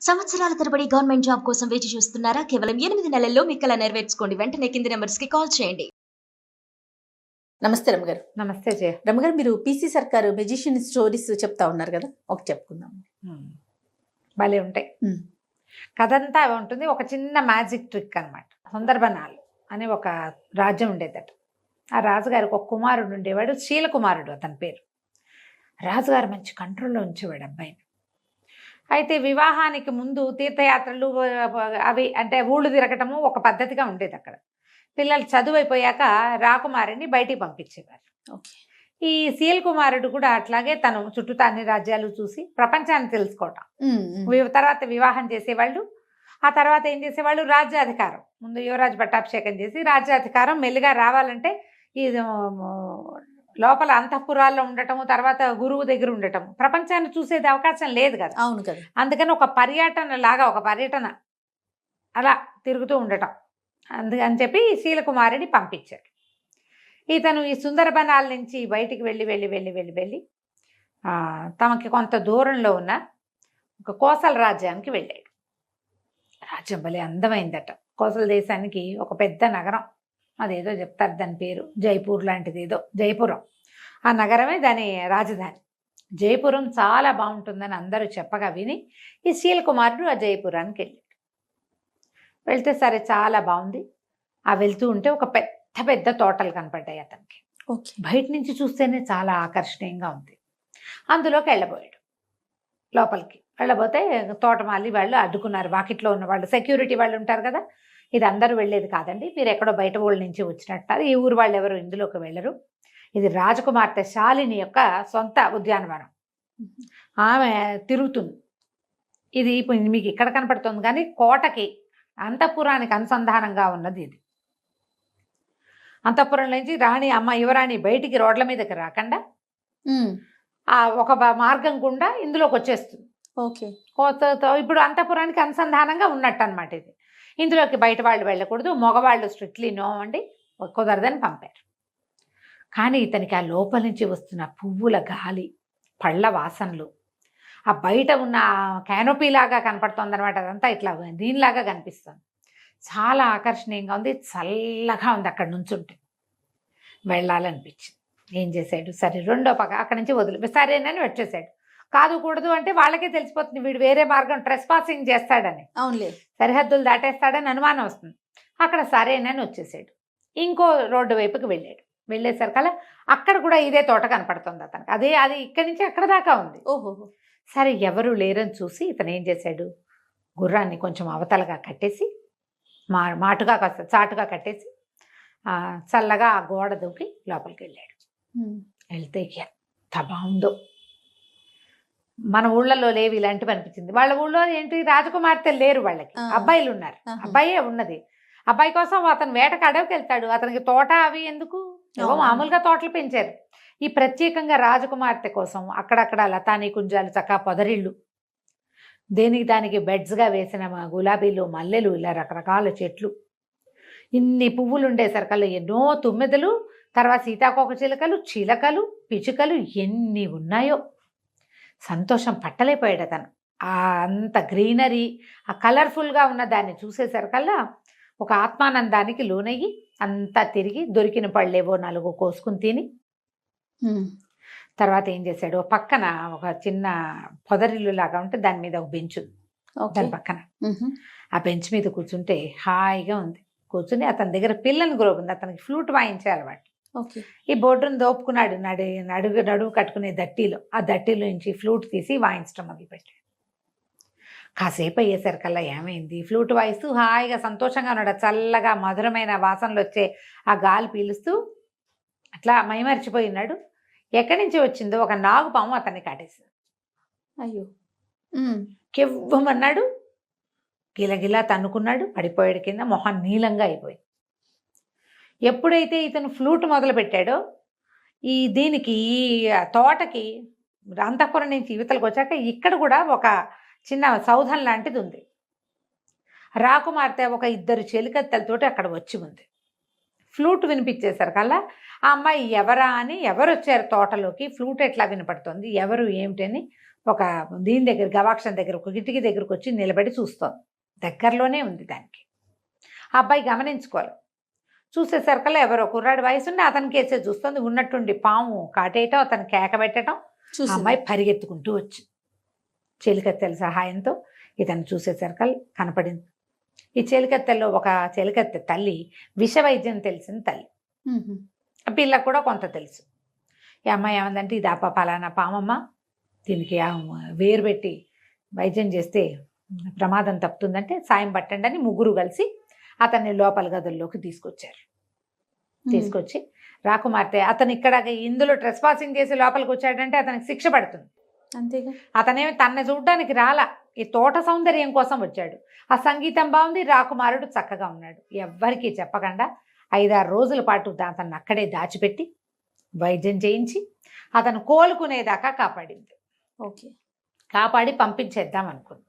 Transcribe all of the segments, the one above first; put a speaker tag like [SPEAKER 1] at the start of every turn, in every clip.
[SPEAKER 1] సంవత్సరాల తరబడి government job కోసం వేచి చూస్తున్నారా? కేవలం 8 నెలల్లో మీ కల నెరవేర్చుకోండి. వెంటనే కింది నంబర్స్‌కి కాల్ చేయండి.
[SPEAKER 2] నమస్తే రమ్మగారు.
[SPEAKER 3] నమస్తే జయ.
[SPEAKER 2] రమ్మగారు, మీరు పీసీ సర్కారు మెజిషియన్ స్టోరీస్ చెప్తా ఉన్నారు కదా, ఒకటి చెప్పుకుందాం.
[SPEAKER 3] భలే ఉంటాయి. కథంతా ఉంటుంది. ఒక చిన్న మ్యాజిక్ ట్రిక్ అనమాట. సుందర్బనాలు అని ఒక రాజ్యం ఉండేదట. ఆ రాజుగారికి ఒక కుమారుడు ఉండేవాడు, శీలకుమారుడు అతని పేరు. రాజుగారు మంచి కంట్రోల్లో ఉంచేవాడు అబ్బాయిని. అయితే వివాహానికి ముందు తీర్థయాత్రలు అవి అంటే ఊళ్ళు తిరగటము ఒక పద్ధతిగా ఉండేది అక్కడ. పిల్లలు చదువు అయిపోయాక రాకుమారిని బయటికి పంపించేవారు. ఈ శీల్ కుమారుడు కూడా అట్లాగే తను చుట్టూ అన్ని రాజ్యాలు చూసి ప్రపంచాన్ని తెలుసుకోవటం. తర్వాత వివాహం చేసేవాళ్ళు. ఆ తర్వాత ఏం చేసేవాళ్ళు, రాజ్యాధికారం. ముందు యువరాజు పట్టాభిషేకం చేసి రాజ్యాధికారం మెల్లిగా రావాలంటే ఈ లోపల అంతఃపురాల్లో ఉండటము, తర్వాత గురువు దగ్గర ఉండటము, ప్రపంచాన్ని చూసేది అవకాశం లేదు కదా.
[SPEAKER 2] అవును కదా.
[SPEAKER 3] అందుకని ఒక పర్యటన అలా తిరుగుతూ ఉండటం. అందుకని చెప్పి శీలకుమారిని పంపించాడు. ఇతను ఈ సుందరబనాల నుంచి బయటికి వెళ్ళి తమకి కొంత దూరంలో ఉన్న ఒక కోసల రాజ్యానికి వెళ్ళాడు. రాజ్యం భలే అందమైందట. కోసల దేశానికి ఒక పెద్ద నగరం, అదేదో చెప్తారు దాని పేరు, జైపూర్ లాంటిది ఏదో, జైపురం. ఆ నగరమే దాని రాజధాని. జైపురం చాలా బాగుంటుందని అందరూ చెప్పగా విని ఈ శీలకుమారుడు ఆ జైపురానికి వెళ్ళాడు. వెళ్తే సరే చాలా బాగుంది. ఆ వెళ్తూ ఉంటే ఒక పెద్ద తోటలు కనపడ్డాయి అతనికి. బయట నుంచి చూస్తేనే చాలా ఆకర్షణీయంగా ఉంది. అందులోకి వెళ్ళబోయాడు. లోపలికి వెళ్ళబోతే తోటమాలి వాళ్ళు అడ్డుకున్నారు. వాకిట్లో ఉన్న వాళ్ళు, సెక్యూరిటీ వాళ్ళు ఉంటారు కదా, ఇది అందరూ వెళ్ళేది కాదండి, మీరు ఎక్కడో బయట ఊళ్ళ నుంచి వచ్చినట్టారు, ఈ ఊరు వాళ్ళు ఎవరు ఇందులోకి వెళ్ళరు, ఇది రాజకుమార్తె శాలిని యొక్క సొంత ఉద్యానవనం, ఆమె తిరుగుతుంది, ఇది మీకు ఇక్కడ కనపడుతుంది కానీ కోటకి అంతఃపురానికి అనుసంధానంగా ఉన్నది ఇది. అంతఃపురం నుంచి రాణి యువరాణి బయటికి రోడ్ల మీదకి రాకుండా ఆ ఒక మార్గం గుండా ఇందులోకి వచ్చేస్తుంది. ఇప్పుడు అంతఃపురానికి అనుసంధానంగా ఉన్నట్టు అనమాట ఇది. ఇందులోకి బయట వాళ్ళు వెళ్ళకూడదు, మగవాళ్ళు స్ట్రిక్ట్లీ నో అండి, కుదరదని పంపారు. కానీ ఇతనికి ఆ లోపల నుంచి వస్తున్న పువ్వుల గాలి, పళ్ళ వాసనలు, ఆ బయట ఉన్న క్యానోపీ లాగా కనపడుతుంది అనమాట, అదంతా ఇట్లా దీనిలాగా కనిపిస్తుంది, చాలా ఆకర్షణీయంగా ఉంది, చల్లగా ఉంది. అక్కడ నుంచుంటే వెళ్ళాలనిపించింది. ఏం చేశాడు, సరే రెండో పక్క అక్కడి నుంచి వదిలి సరేనని వచ్చేసాడు. కాదు కూడదు అంటే వాళ్ళకే తెలిసిపోతుంది, వీడు వేరే మార్గం ట్రెస్ పాసింగ్ చేస్తాడని,
[SPEAKER 2] అవునులే,
[SPEAKER 3] సరిహద్దులు దాటేస్తాడని అనుమానం వస్తుంది. అక్కడ సరేనని వచ్చేసాడు. ఇంకో రోడ్డు వైపుకి వెళ్ళాడు. వెళ్ళేసరికల్లా అక్కడ కూడా ఇదే తోట కనపడుతుంది అతనికి. అది ఇక్కడి నుంచి అక్కడ దాకా ఉంది.
[SPEAKER 2] ఓహో.
[SPEAKER 3] సరే ఎవరు లేరని చూసి ఇతను ఏం చేశాడు, గుర్రాన్ని కొంచెం అవతలగా కట్టేసి, మాటుగా కాస్త చాటుగా కట్టేసి చల్లగా ఆ గోడ దూకి లోపలికి వెళ్ళాడు. వెళ్తే ఎంత బాగుందో, మన ఊళ్ళలో లేవు ఇలాంటివి అనిపించింది. వాళ్ళ ఊళ్ళో ఏంటి, రాజకుమార్తెలు లేరు, వాళ్ళకి అబ్బాయిలు ఉన్నారు, అబ్బాయే ఉన్నది. అబ్బాయి కోసం అతను వేటకు అడవికి వెళ్తాడు. అతనికి తోట అవి ఎందుకు, ఏవో మామూలుగా తోటలు పెంచారు. ఈ ప్రత్యేకంగా రాజకుమార్తె కోసం అక్కడక్కడ లతానీ కుంజాలు, చక్కా పొదరిళ్ళు, దేనికి దానికి బెడ్స్గా వేసిన గులాబీలు, మల్లెలు, ఇలా రకరకాల చెట్లు, ఇన్ని పువ్వులు ఉండేసరికల్లా ఎన్నో తుమ్మెదలు, తర్వాత సీతాకోక చిలకలు, పిచుకలు ఎన్ని ఉన్నాయో. సంతోషం పట్టలేకపోయాడు అతను. అంత గ్రీనరీ, ఆ కలర్ఫుల్గా ఉన్న దాన్ని చూసేసరికల్లా ఒక ఆత్మానందానికి లోనయ్యి అంతా తిరిగి దొరికిన పళ్ళేవో 4 కోసుకుని తిని, తర్వాత ఏం చేశాడు, పక్కన ఒక చిన్న పొదరిల్లు లాగా ఉంటే దాని మీద ఒక బెంచ్, దాని పక్కన ఆ బెంచ్ మీద కూర్చుంటే హాయిగా ఉంది. కూర్చుని అతని దగ్గర పిల్లని గ్రోబ్ ఉంది, అతనికి ఫ్లూట్ వాయించే అలవాటు. ఈ బోర్డును దోపుకున్నాడు, నడువు కట్టుకునే దట్టీలో, ఆ దట్టీలో నుంచి ఫ్లూట్ తీసి వాయించడం మొదలుపెట్టాడు. కాసేపు అయ్యేసరికల్లా ఏమైంది, ఫ్లూట్ వాయిస్తూ హాయిగా సంతోషంగా ఉన్నాడు. చల్లగా మధురమైన వాసనలు వచ్చే ఆ గాలి పీలుస్తూ అట్లా మైమరిచిపోయి ఉన్నాడు. ఎక్కడి నుంచి వచ్చిందో ఒక నాగుపాము అతన్ని కాటేసింది.
[SPEAKER 2] అయ్యో.
[SPEAKER 3] కెవ్వమన్నాడు, గిలగిలా తన్నుకున్నాడు, పడిపోయాడు కింద, మొహం నీలంగా అయిపోయి. ఎప్పుడైతే ఇతను ఫ్లూట్ మొదలు పెట్టాడో, దీనికి తోటకి అంతఃపురం నుంచి యువతలకు వచ్చాక ఇక్కడ కూడా ఒక చిన్న సౌధం లాంటిది ఉంది. రాకుమార్తె ఒక 2 చెలికత్తెలతోటి అక్కడ వచ్చి ఉంది. ఫ్లూట్ వినిపించేసరికల్లా ఆ అమ్మాయి ఎవరా అని, ఎవరు వచ్చారు తోటలోకి, ఫ్లూట్ ఎట్లా వినపడుతుంది, ఎవరు ఏమిటని ఒక దీని దగ్గర గవాక్షం దగ్గర ఒక కిటికీ దగ్గరకు వచ్చి నిలబడి చూస్తోంది. దగ్గరలోనే ఉంది దానికి. ఆ అబ్బాయి గమనించుకోవాలి. చూసేసరికల్లా ఎవరో కుర్రాడి వయసుండి అతనికి వేసే చూస్తుంది. ఉన్నట్టుండి పాము కాటేయటం, అతను కేక పెట్టడం, ఆ అమ్మాయి పరిగెత్తుకుంటూ వచ్చి చెలికత్తెల సహాయంతో ఇతను చూసేసరికల్ కనపడింది. ఈ చెలికత్తెల్లో ఒక చెలికత్తె తల్లి విష వైద్యం తెలిసిన తల్లి. ఆ పిల్లకు కూడా కొంత తెలుసు. ఈ అమ్మాయి ఏమందంటే, ఇది పలానా పామమ్మ, దీనికి వేరు పెట్టి వైద్యం చేస్తే ప్రమాదం తప్పుతుందంటే సాయం పట్టండి అని ముగ్గురు కలిసి అతన్ని లోపల గదుల్లోకి తీసుకొచ్చారు. తీసుకొచ్చి రాకుమార్తె అతను ఇక్కడ ఇందులో ట్రెస్ పాసింగ్ చేసి లోపలికి వచ్చాడంటే అతనికి శిక్ష పడుతుంది.
[SPEAKER 2] అంతేగా.
[SPEAKER 3] అతనేమి తన్ను చూడ్డానికి రాలా, ఈ తోట సౌందర్యం కోసం వచ్చాడు. ఆ సంగీతం బాగుంది, రాకుమారుడు చక్కగా ఉన్నాడు. ఎవ్వరికీ చెప్పకుండా 5-6 రోజుల పాటు అతన్ని అక్కడే దాచిపెట్టి వైద్యం చేయించి అతను కోలుకునేదాకా కాపాడింది.
[SPEAKER 2] ఓకే.
[SPEAKER 3] కాపాడి పంపించేద్దాం అనుకుంది.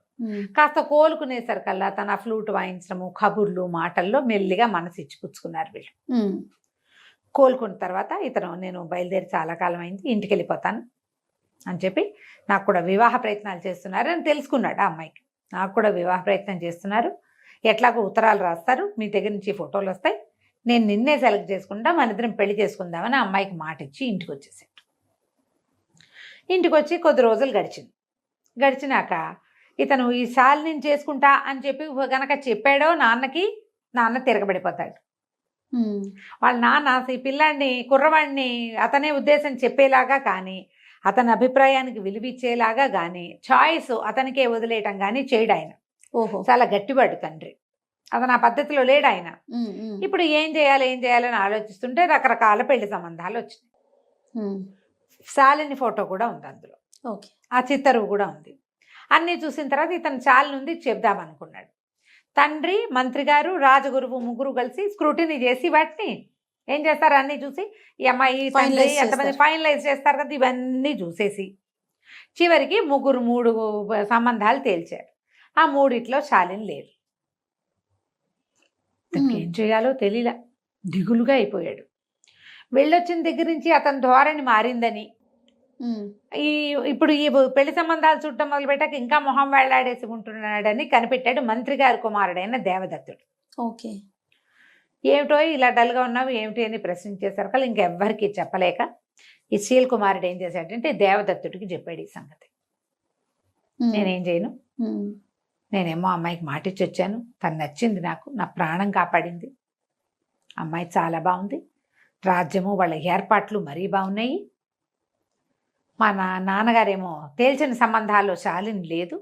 [SPEAKER 3] కాస్త కోలుకునేసరికల్లా తన ఫ్లూట్ వాయించడము, కబుర్లు, మాటల్లో మెల్లిగా మనసు ఇచ్చిపుచ్చుకున్నారు వీళ్ళు. కోలుకున్న తర్వాత ఇతను, నేను బయలుదేరి చాలా కాలం అయింది, ఇంటికి వెళ్ళిపోతాను అని చెప్పి, నాకు కూడా వివాహ ప్రయత్నాలు చేస్తున్నారు అని తెలుసుకున్నాడు ఆ అమ్మాయికి. నాకు కూడా వివాహ ప్రయత్నం చేస్తున్నారు, ఎట్లాగో ఉత్తరాలు రాస్తారు, మీ దగ్గర నుంచి ఫోటోలు వస్తాయి, నేను నిన్నే సెలెక్ట్ చేసుకుంటా, మన ఇద్దరం పెళ్లి చేసుకుందామని ఆ అమ్మాయికి మాట ఇచ్చి ఇంటికి వచ్చేసాడు. ఇంటికి వచ్చి కొద్ది రోజులు గడిచినాక ఇతను ఈ శాలిని చేసుకుంటా అని చెప్పి గనక చెప్పాడో నాన్న తిరగబడిపోతాడు. వాళ్ళ నాన్న ఈ పిల్లాడిని, కుర్రవాడిని అతనే ఉద్దేశం చెప్పేలాగా కానీ, అతని అభిప్రాయానికి విలువిచ్చేలాగా కానీ, చాయిస్ అతనికే వదిలేయటం కానీ చేయడు ఆయన. చాలా గట్టివాడు తండ్రి. అతను ఆ పద్ధతిలో లేడు ఆయన. ఇప్పుడు ఏం చేయాలని ఆలోచిస్తుంటే రకరకాల పెళ్లి సంబంధాలు వచ్చినాయి. శాలిని ఫోటో కూడా ఉంది అందులో, ఆ చిత్తరువు కూడా ఉంది. అన్నీ చూసిన తర్వాత ఇతను శాలిని ఉంది చెప్దామనుకున్నాడు. తండ్రి, మంత్రి గారు, రాజగురువు ముగ్గురు కలిసి స్క్రూటినీ చేసి వాటిని ఏం చేస్తారు, అన్నీ చూసి ఈ అమ్మాయి తండ్రి ఎంతమంది ఫైనలైజ్ చేస్తారు కదా, ఇవన్నీ చూసేసి చివరికి 3 సంబంధాలు తేల్చారు. ఆ 3 శాలిని లేదు. ఏం చేయాలో తెలియలా, దిగులుగా అయిపోయాడు. వెళ్ళొచ్చిన దగ్గర నుంచి అతని ధోరణి మారిందని, ఇప్పుడు ఈ పెళ్లి సంబంధాలు చూడటం మొదలుపెట్టాక ఇంకా మొహం వేళ్లాడేసి ఉంటున్నాడని కనిపెట్టాడు మంత్రి గారి కుమారుడైన దేవదత్తుడు.
[SPEAKER 2] ఓకే.
[SPEAKER 3] ఏమిటో ఇలా డల్గా ఉన్నావు ఏమిటి అని ప్రశ్నించేసరికి వాళ్ళు ఇంకెవ్వరికి చెప్పలేక ఈ శీల్ కుమారుడు ఏం చేశాడంటే దేవదత్తుడికి చెప్పాడు ఈ సంగతి. నేనేం చేయను, నేనేమో అమ్మాయికి మాటిచ్చి వచ్చాను, తను నచ్చింది నాకు, నా ప్రాణం కాపాడింది, అమ్మాయి చాలా బాగుంది, రాజ్యము వాళ్ళ ఏర్పాట్లు మరీ బాగున్నాయి, మా నాన్నగారేమో తేల్చిన సంబంధాల్లో శాలిని లేదు.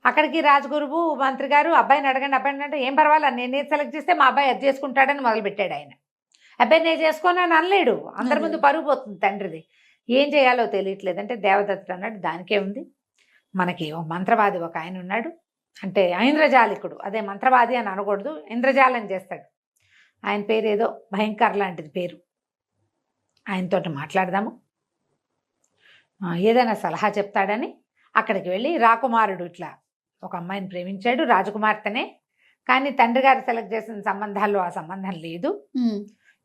[SPEAKER 3] అక్కడికి రాజగురువు మంత్రి గారు అబ్బాయిని అడగండి అంటే ఏం పర్వాలేదు, నేనే సెలెక్ట్ చేస్తే మా అబ్బాయి అది చేసుకుంటాడని మొదలుపెట్టాడు ఆయన. అబ్బాయి నేను చేసుకోనని అనలేడు, అందరి ముందు పరుగు పోతుంది తండ్రిది. ఏం చేయాలో తెలియట్లేదు అంటే దేవదత్తుడు అన్నాడు, దానికే ఉంది, మనకి ఓ మంత్రవాది ఒక ఆయన ఉన్నాడు, అంటే ఐంద్రజాలికుడు, అదే మంత్రవాది అని అనకూడదు, ఇంద్రజాలం చేస్తాడు, ఆయన పేరు ఏదో భయంకర్ లాంటిది పేరు, ఆయనతోటి మాట్లాడదాము, ఏదైనా సలహా చెప్తాడని అక్కడికి వెళ్ళి రాకుమారుడు ఇట్లా ఒక అమ్మాయిని ప్రేమించాడు, రాజకుమార్తెనే, కానీ తండ్రి గారు సెలెక్ట్ చేసిన సంబంధాల్లో ఆ సంబంధం లేదు,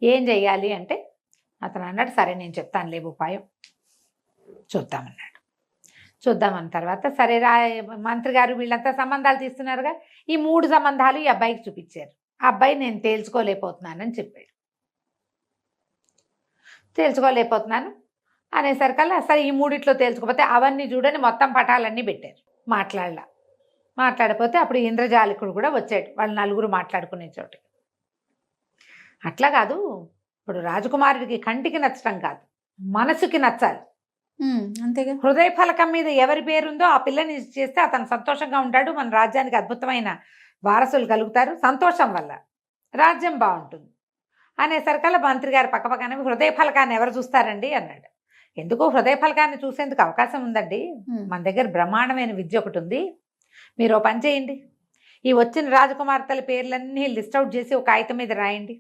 [SPEAKER 3] ఏం చెయ్యాలి అంటే అతను అన్నాడు, సరే నేను చెప్తాను లేవు ఉపాయం, చూద్దామన్నాడు. చూద్దామన్న తర్వాత సరే మంత్రి గారు వీళ్ళంతా సంబంధాలు తీస్తున్నారుగా, ఈ 3 సంబంధాలు ఈ అబ్బాయికి చూపించారు. ఆ అబ్బాయి నేను తేల్చుకోలేకపోతున్నానని చెప్పాడు. తేల్చుకోలేకపోతున్నాను అనేసరికల్లా సరే ఈ 3 తేల్చుకోకపోతే అవన్నీ చూడని మొత్తం పటాలన్నీ పెట్టారు. మాట్లాడపోతే అప్పుడు ఇంద్రజాలికుడు కూడా వచ్చాడు, వాళ్ళు 4 మాట్లాడుకునే చోటు. అట్లా కాదు, ఇప్పుడు రాజకుమారుడికి కంటికి నచ్చడం కాదు, మనసుకి నచ్చాలి.
[SPEAKER 2] అంతేగా.
[SPEAKER 3] హృదయ ఫలకం మీద ఎవరి పేరుందో ఆ పిల్లని చేస్తే అతను సంతోషంగా ఉంటాడు, మన రాజ్యానికి అద్భుతమైన వారసులు కలుగుతారు, సంతోషం వల్ల రాజ్యం బాగుంటుంది అనేసరికల్లా మంత్రి గారు పక్కపక్కనే హృదయ ఫలకాన్ని ఎవరు చూస్తారండి అన్నాడు. ఎందుకు హృదయ ఫలకాన్ని చూసేందుకు అవకాశం ఉందండి, మన దగ్గర బ్రహ్మాండమైన విద్య ఒకటి ఉంది, మీరు ఓ పని చేయండి, ఈ వచ్చిన రాజకుమార్తెల పేర్లన్నీ లిస్ట్ అవుట్ చేసి ఒక కాగితం మీద రాయండి,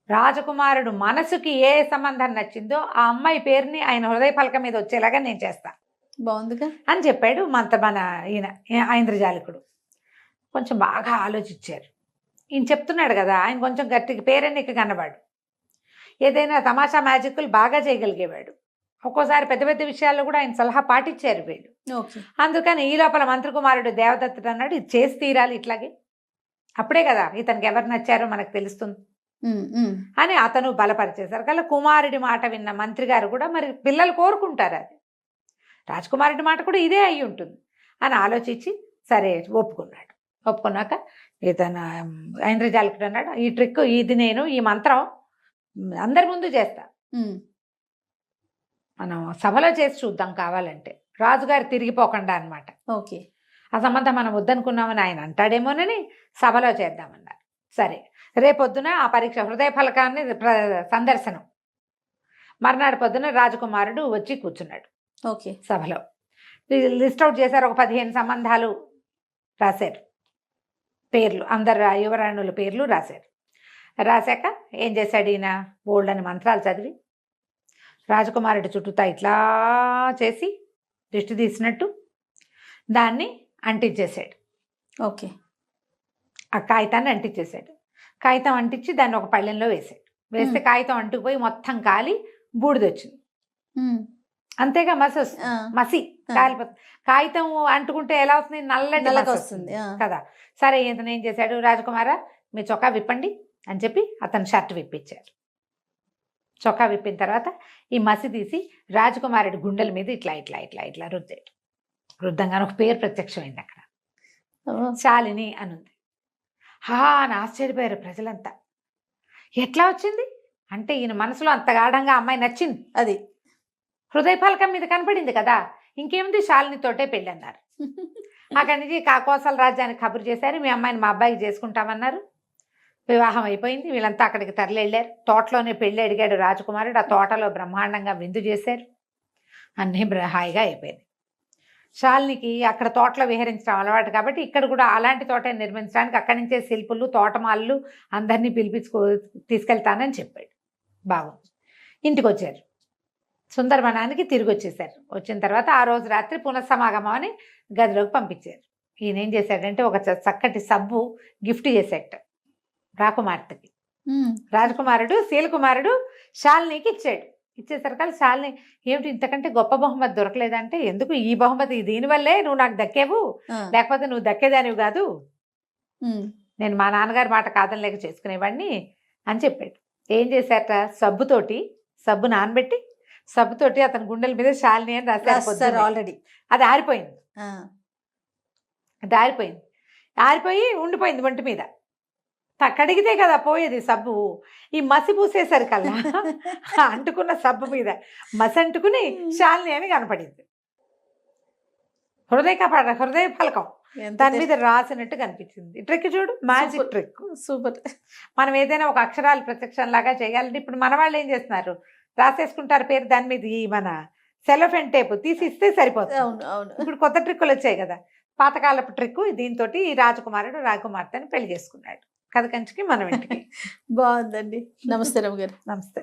[SPEAKER 3] రాజకుమారుడు మనసుకి ఏ సంబంధం నచ్చిందో ఆ అమ్మాయి పేరుని ఆయన హృదయ ఫలకం మీద వచ్చేలాగా నేను చేస్తా,
[SPEAKER 2] బాగుందిగా అని
[SPEAKER 3] చెప్పాడు మన ఈయన ఐంద్రజాలికుడు. కొంచెం బాగా ఆలోచించారు. ఈయన చెప్తున్నాడు కదా, ఆయన కొంచెం గట్టిగా పేరెన్నిక కన్నవాడు, ఏదైనా తమాషా మ్యాజిక్లు బాగా చేయగలిగేవాడు, ఒక్కోసారి పెద్ద పెద్ద విషయాల్లో కూడా ఆయన సలహా పాటించారు వీళ్ళు.
[SPEAKER 2] ఓకే.
[SPEAKER 3] అందుకని ఈ లోపల మంత్రకుమారుడు దేవదత్తుడు అన్నాడు, ఇది చేసి తీరాలి ఇట్లాగే, అప్పుడే కదా ఇతనికి ఎవరు నచ్చారో మనకు తెలుస్తుంది అని అతను బలపరిచేశారు. కల్లా కుమారుడి మాట విన్న మంత్రి గారు కూడా మరి పిల్లలు కోరుకుంటారు, అది రాజకుమారుడి మాట కూడా ఇదే అయి ఉంటుంది అని ఆలోచించి సరే ఒప్పుకున్నాడు. ఒప్పుకున్నాక ఇతను ఐంద్రజాలికుడు అన్నాడు, ఈ ట్రిక్ ఇది నేను ఈ మంత్రం అందరి ముందు చేస్తా, మనం సభలో చేసి చూద్దాం కావాలంటే, రాజుగారు తిరిగిపోకుండా అన్నమాట.
[SPEAKER 2] ఓకే.
[SPEAKER 3] ఆ సంబంధం మనం వద్దనుకున్నామని ఆయన అంటాడేమోనని సభలో చేద్దామన్నారు. సరే, రేపొద్దున ఆ పరీక్ష హృదయ ఫలకాన్ని సందర్శనం. మర్నాడు పొద్దున రాజకుమారుడు వచ్చి కూర్చున్నాడు
[SPEAKER 2] ఓకే.
[SPEAKER 3] సభలో. లిస్ట్ అవుట్ చేశారు, ఒక 15 సంబంధాలు రాశారు, పేర్లు అందరు యువరాణుల పేర్లు రాశారు. రాశాక ఏం చేశాడు ఈయన, బోల్డ్ అని మంత్రాలు చదివి రాజకుమారుడి చుట్టూతా ఇట్లా చేసి దిష్టి తీసినట్టు దాన్ని అంటించేసాడు.
[SPEAKER 2] ఓకే.
[SPEAKER 3] ఆ కాగితాన్ని అంటించేసాడు. కాగితం అంటించి దాన్ని ఒక పళ్ళెంలో వేసాడు. వేస్తే కాగితం అంటుకుపోయి మొత్తం కాలి బూడిదొచ్చింది. అంతేగా మసి వస్తుంది, మసి కాలిపోతుంది. కాగితం అంటుకుంటే ఎలా వస్తుంది, నల్లటి వస్తుంది కదా. సరే, ఇతను ఏం చేశాడు, రాజకుమారా మీ చొక్కా విప్పండి అని చెప్పి అతను షర్ట్ విప్పించారు. చొక్కా విప్పిన తర్వాత ఈ మసి తీసి రాజకుమారుడి గుండెల మీద ఇట్లా ఇట్లా ఇట్లా ఇట్లా రుద్దాడు. రుద్దంగానే ఒక పేరు ప్రత్యక్షమైంది అక్కడ, శాలిని అనుంది. అని ఆశ్చర్యపోయారు ప్రజలంతా. ఎట్లా వచ్చింది అంటే ఈయన మనసులో అంత గాఢంగా అమ్మాయి నచ్చింది, అది హృదయ ఫలకం మీద కనపడింది కదా, ఇంకేముంది శాలినితోటే పెళ్ళి అన్నారు. అక్కడి నుంచి కోసల రాజ్యానికి కబురు చేశారు, మీ అమ్మాయిని మా అబ్బాయికి చేసుకుంటామన్నారు. వివాహం అయిపోయింది, వీళ్ళంతా అక్కడికి తరలి వెళ్ళారు. తోటలోనే పెళ్ళి అడిగాడు రాజకుమారుడు, ఆ తోటలో బ్రహ్మాండంగా విందు చేశారు, అన్నీ హాయిగా అయిపోయింది. శాలినికి అక్కడ తోటలో విహరించడం అలవాటు కాబట్టి ఇక్కడ కూడా అలాంటి తోట నిర్మించడానికి అక్కడి నుంచే శిల్పులు తోటమాళ్ళు అందరినీ తీసుకెళ్తానని చెప్పాడు. బాగుంది. ఇంటికి వచ్చారు, సుందరవనానికి తిరిగి వచ్చేసారు. వచ్చిన తర్వాత ఆ రోజు రాత్రి పునఃసమాగమం అని గదిలోకి పంపించారు. ఈయన ఏం చేశాడంటే ఒక చక్కటి సబ్బు గిఫ్ట్ చేశాడు రాకుమార్తెకి. రాజకుమారుడు శీలకుమారుడు శాలినికి ఇచ్చాడు. ఇచ్చేసరికి శాలిని ఏమిటి ఇంతకంటే గొప్ప బహుమతి దొరకలేదంటే, ఎందుకు ఈ బహుమతి దీనివల్లే నువ్వు నాకు దక్కేవు, లేకపోతే నువ్వు దక్కేదానివి కాదు, నేను మా నాన్నగారి మాట కాదనలేక చేసుకునేవాడిని అని చెప్పాడు. ఏం చేశారట, సబ్బు నానబెట్టి సబ్బుతోటి అతని గుండెల మీద శాలిని అని రాశారు. ఆల్రెడీ అది ఆరిపోయింది. అది ఆరిపోయి ఉండిపోయింది ఒంటి మీద. కడిగితే కదా పోయేది సబ్బు. ఈ మసి పూసేసరికల్లా అంటుకున్న సబ్బు మీద మసి అంటుకుని శాలిని అని కనపడింది. హృదయ ఫలకం దాని మీద రాసినట్టు కనిపించింది. ట్రిక్ చూడు, మ్యాజిక్ ట్రిక్, సూపర్. మనం ఏదైనా ఒక అక్షరాలు ప్రత్యక్షం లాగా చేయాలంటే ఇప్పుడు మన వాళ్ళు ఏం చేస్తున్నారు, రాసేసుకుంటారు పేరు దాని మీద, ఈ మన సెలోఫెన్ టేప్ తీసి ఇస్తే సరిపోతుంది. ఇప్పుడు కొత్త ట్రిక్కులు వచ్చాయి కదా, పాతకాలపు ట్రిక్. దీంతో ఈ రాజకుమారుడు రాజకుమార్తెని పెళ్లి చేసుకున్నాడు. కథ కంచికి మనం ఇంటికి.
[SPEAKER 2] బాగుందండి. నమస్తే రమ్య గారు.
[SPEAKER 3] నమస్తే.